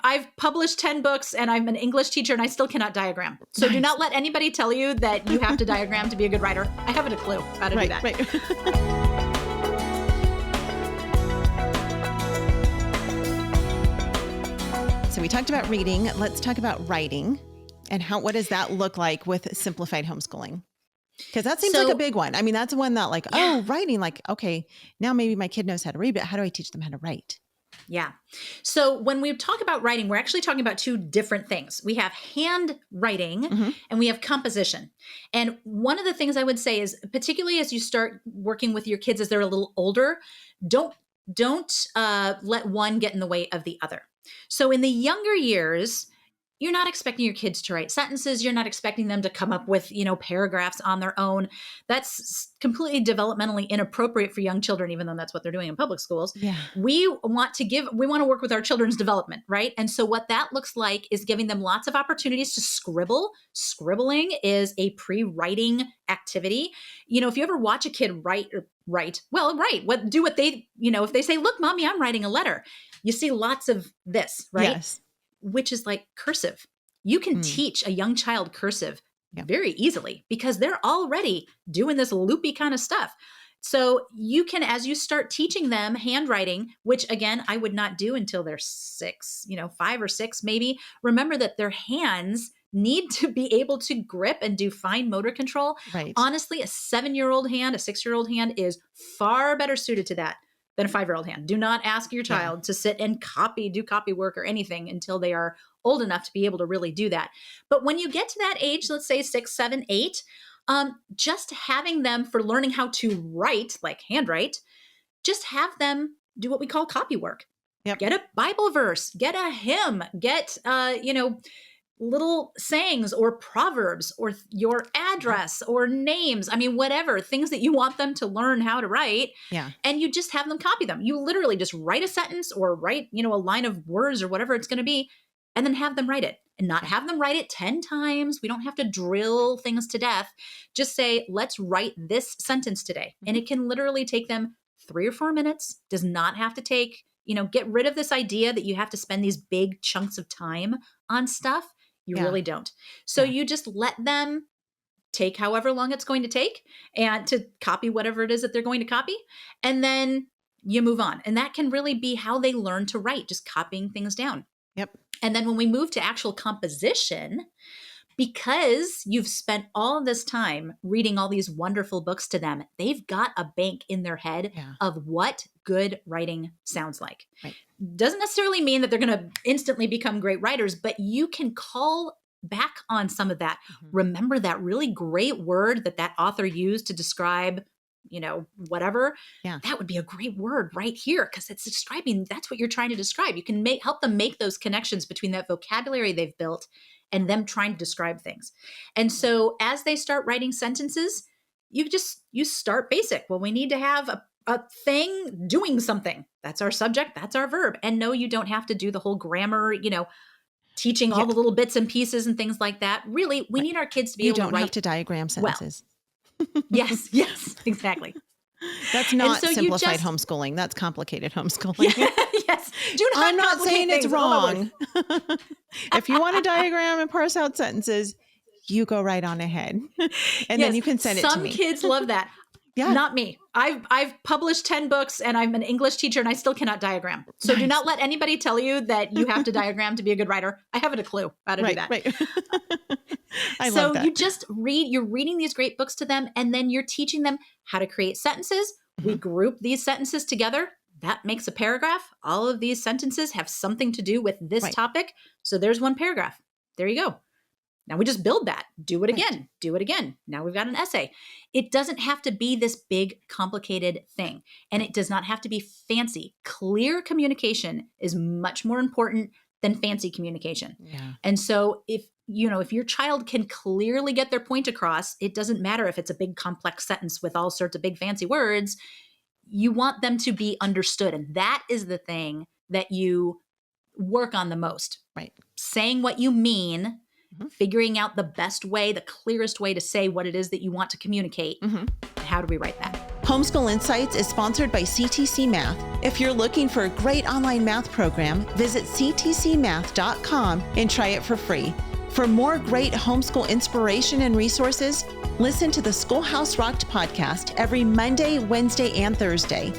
I've published 10 books and I'm an English teacher and I still cannot diagram. So do not let anybody tell you that you have to diagram to be a good writer. I haven't a clue how to do that. Right. So we talked about reading. Let's talk about writing and what does that look like with simplified homeschooling? Because that seems like a big one. I mean, that's one that writing, okay, now maybe my kid knows how to read, but how do I teach them how to write? Yeah. So when we talk about writing, we're actually talking about two different things. We have handwriting and we have composition. And one of the things I would say is, particularly as you start working with your kids as they're a little older, don't let one get in the way of the other. So in the younger years, you're not expecting your kids to write sentences. You're not expecting them to come up with, paragraphs on their own. That's completely developmentally inappropriate for young children, even though that's what they're doing in public schools. Yeah. We want to work with our children's development, right? And so what that looks like is giving them lots of opportunities to scribble. Scribbling is a pre-writing activity. If you ever watch a kid write. Do what they, if they say, look, mommy, I'm writing a letter. You see lots of this, right? Yes. Which is like cursive. You can teach a young child cursive very easily because they're already doing this loopy kind of stuff. So you can, as you start teaching them handwriting, which again, I would not do until they're 6, 5 or 6, maybe. Remember that their hands need to be able to grip and do fine motor control. Right. Honestly, a 7-year-old hand, a 6-year-old hand is far better suited to that than a 5-year-old hand. Do not ask your child to sit and do copy work or anything until they are old enough to be able to really do that. But when you get to that age, let's say 6, 7, 8, just having them for learning how to write, like handwrite, just have them do what we call copy work. Yep. Get a Bible verse, get a hymn, get, little sayings or proverbs or your address or names. I mean, whatever, things that you want them to learn how to write. Yeah. And you just have them copy them. You literally just write a sentence or write, a line of words or whatever it's going to be, and then have them write it and not have them write it 10 times. We don't have to drill things to death. Just say, let's write this sentence today. And it can literally take them 3 or 4 minutes. Does not have to take, get rid of this idea that you have to spend these big chunks of time on stuff. You really don't. So you just let them take however long it's going to take and to copy whatever it is that they're going to copy. And then you move on. And that can really be how they learn to write, just copying things down. Yep. And then when we move to actual composition, because you've spent all this time reading all these wonderful books to them, they've got a bank in their head of what good writing sounds like. Right. Doesn't necessarily mean that they're going to instantly become great writers, but you can call back on some of that. Remember that really great word that author used to describe, whatever. Yeah. That would be a great word right here because it's describing, that's what you're trying to describe. You can help them make those connections between that vocabulary they've built and them trying to describe things. And so as they start writing sentences, you start basic. Well, we need to have a thing doing something. That's our subject. That's our verb. And no, you don't have to do the whole grammar, teaching all the little bits and pieces and things like that. Really, we need our kids to be able to write. You don't have to diagram sentences. Well, yes, exactly. That's not simplified homeschooling. That's complicated homeschooling. Yes. I'm not saying it's wrong. If you want to diagram and parse out sentences, you go right on ahead. And then you can send it to me. Some kids love that. Yeah. Not me. I've published 10 books and I'm an English teacher and I still cannot diagram. So do not let anybody tell you that you have to diagram to be a good writer. I haven't a clue how to do that. Right. I love that. So you just you're reading these great books to them and then you're teaching them how to create sentences. We group these sentences together. That makes a paragraph. All of these sentences have something to do with this topic. So there's one paragraph. There you go. Now we just build that. Do it again. Do it again. Now we've got an essay. It doesn't have to be this big, complicated thing. And it does not have to be fancy. Clear communication is much more important than fancy communication. Yeah. And so if your child can clearly get their point across, it doesn't matter if it's a big, complex sentence with all sorts of big, fancy words. You want them to be understood. And that is the thing that you work on the most. Right. Saying what you mean, figuring out the best way, the clearest way to say what it is that you want to communicate. How do we write that? Homeschool Insights is sponsored by CTC Math. If you're looking for a great online math program, visit ctcmath.com and try it for free. For more great homeschool inspiration and resources, listen to the Schoolhouse Rocked podcast every Monday, Wednesday, and Thursday.